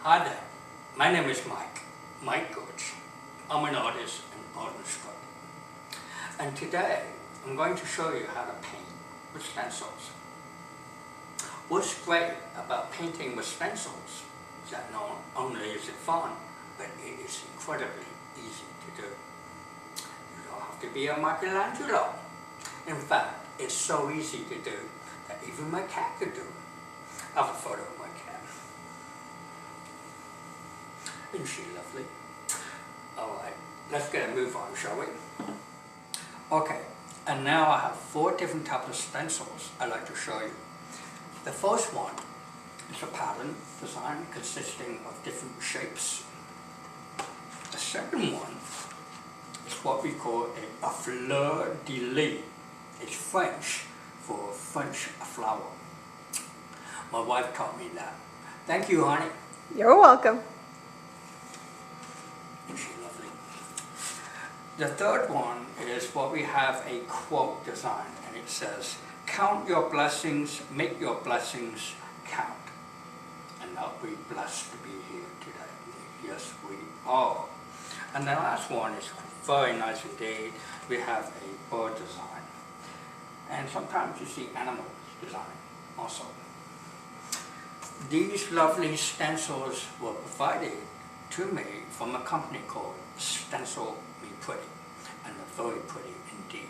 Hi there, my name is Mike Goodge. I'm an artist and art instructor. And today, I'm going to show you how to paint with stencils. What's great about painting with stencils is that not only is it fun, but it is incredibly easy to do. You don't have to be a Michelangelo. In fact, it's so easy to do that even my cat could do it. I have a photo of my cat. Isn't she lovely? Alright, let's get a move on, shall we? Okay, and now I have 4 different types of stencils I'd like to show you. The first one is a pattern design consisting of different shapes. The second one is what we call a fleur de lis. It's French for French flower. My wife taught me that. Thank you, honey. You're welcome. Isn't she lovely? The third one is what we have a quote design, and it says, "Count your blessings, make your blessings count." And are we blessed to be here today? Yes, we are. And the last one is very nice indeed. We have a bird design. And sometimes you see animal design also. These lovely stencils were provided to me from a company called Stencil Pretty, and they're very pretty indeed.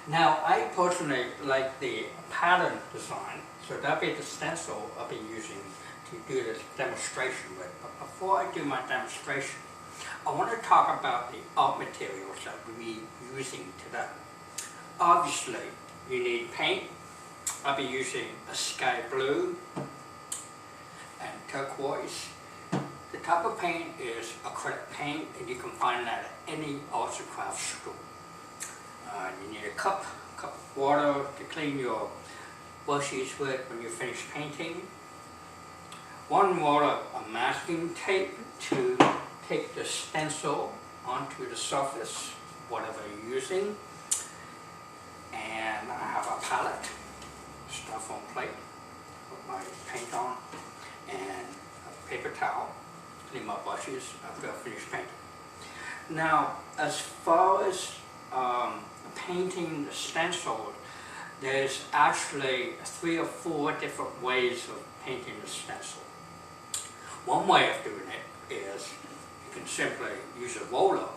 Now, I personally like the pattern design, so that'll be the stencil I'll be using to do this demonstration with. But before I do my demonstration, I want to talk about the art materials that we'll be using today. Obviously, you need paint. I'll be using a sky blue and turquoise. The type of paint is acrylic paint, and you can find that at any arts and crafts store. You need a cup of water to clean your brushes with when you finish painting. 1 roll of masking tape to take the stencil onto the surface, whatever you're using. And I have a palette, styrofoam plate, with my paint on, and a paper towel. Clean my brushes after I finish painting. Now, as far as painting the stencil, there's actually 3 or 4 different ways of painting the stencil. One way of doing it is you can simply use a roller.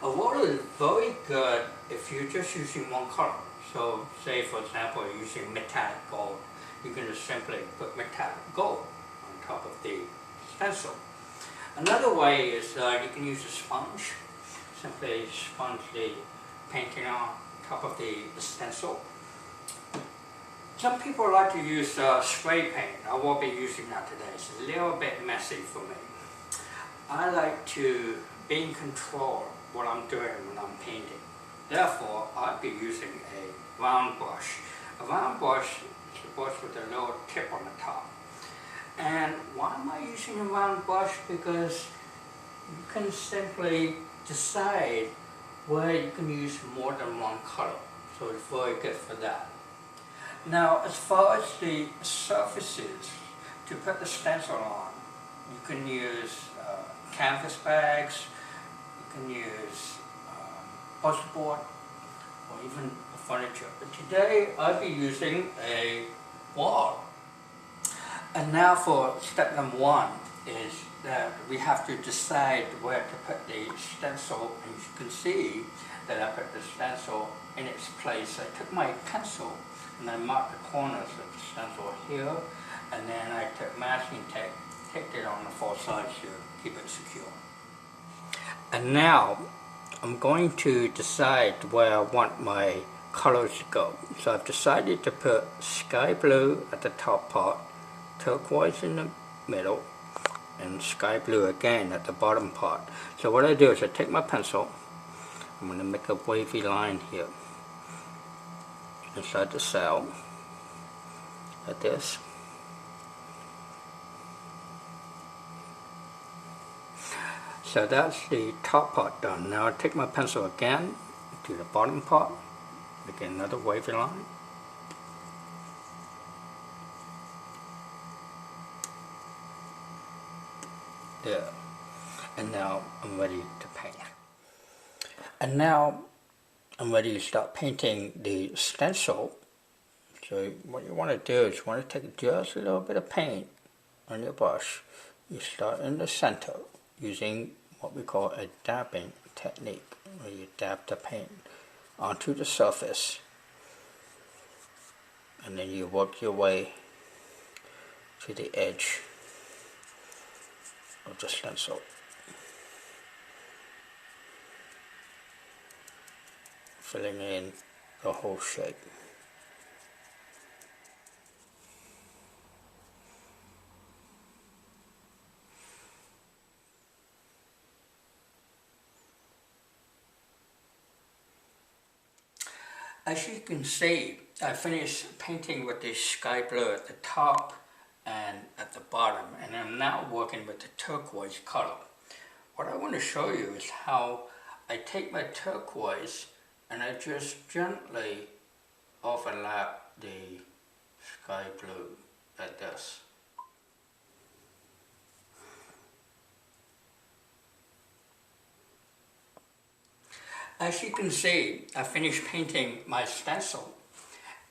A roller is very good if you're just using one color. So, say for example, you're using metallic gold. You can just simply put metallic gold on top of the stencil. Another way is you can use a sponge. Simply sponge the painting on top of the stencil. Some people like to use spray paint. I won't be using that today. It's a little bit messy for me. I like to be in control of what I'm doing when I'm painting. Therefore, I'll be using a round brush. A round brush is a brush with a little tip on the top. And why am I using a round brush? Because you can simply decide where you can use more than one color. So it's very good for that. Now, as far as the surfaces to put the stencil on, you can use canvas bags, you can use poster board, or even furniture. But today, I'll be using a wall. And now for step number 1 is that we have to decide where to put the stencil. And you can see that I put the stencil in its place. I took my pencil and I marked the corners of the stencil here, and then I took masking tape, taped it on the 4 sides to keep it secure. And now I'm going to decide where I want my colors to go. So I've decided to put sky blue at the top part, turquoise in the middle, and sky blue again at the bottom part. So what I do is I take my pencil, I'm going to make a wavy line here inside the cell, like this. So that's the top part done. Now I take my pencil again to the bottom part, make another wavy line. there. And now I'm ready to paint. And now I'm ready to start painting the stencil. So what you want to do is you want to take just a little bit of paint on your brush. You start in the center using what we call a dabbing technique, where you dab the paint onto the surface, and then you work your way to the edge of the stencil. Filling in the whole shape. As you can see, I finished painting with the sky blue at the top and at the bottom, and I'm now working with the turquoise color. What I want to show you is how I take my turquoise and I just gently overlap the sky blue like this. As you can see, I finished painting my stencil,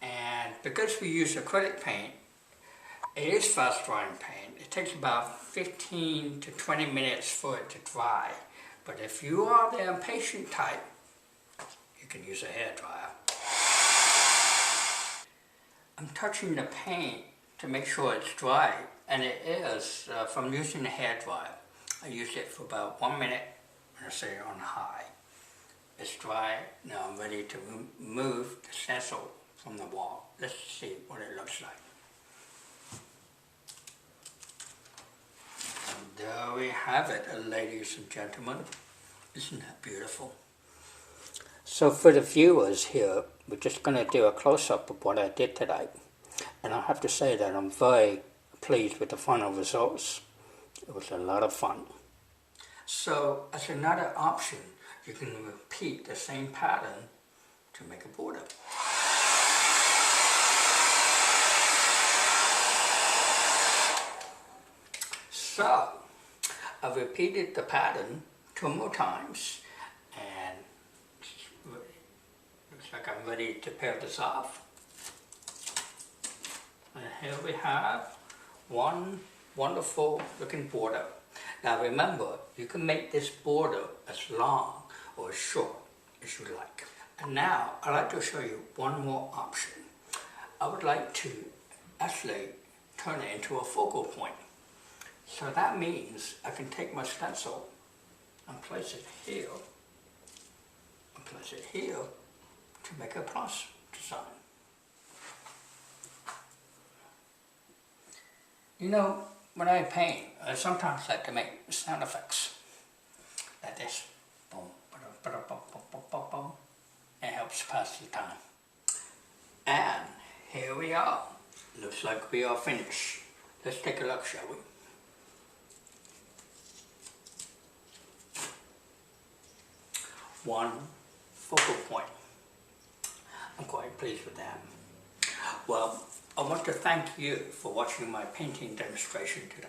and because we use acrylic paint, it is fast drying paint. It takes about 15 to 20 minutes for it to dry, but if you are the impatient type, you can use a hairdryer. I'm touching the paint to make sure it's dry, and it is from using a hairdryer. I use it for about 1 minute and I set it on high. It's dry. Now I'm ready to remove the stencil from the wall. Let's see what it looks like. And there we have it, ladies and gentlemen. Isn't that beautiful? So for the viewers here, we're just going to do a close-up of what I did today. And I have to say that I'm very pleased with the final results. It was a lot of fun. So as another option, you can repeat the same pattern to make a border. So, I've repeated the pattern 2 more times, and looks like I'm ready to pair this off. And here we have one wonderful looking border. Now remember, you can make this border as long or as short as you like. And now I'd like to show you one more option. I would like to actually turn it into a focal point. So that means I can take my stencil and place it here, and place it here to make a plus design. You know, when I paint, I sometimes like to make sound effects like this. Boom, boom, boom, boom, boom, boom. It helps pass the time. And here we are. Looks like we are finished. Let's take a look, shall we? One focal point. I'm quite pleased with that. Well, I want to thank you for watching my painting demonstration today.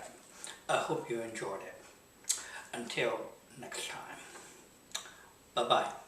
I hope you enjoyed it. Until next time. Bye-bye.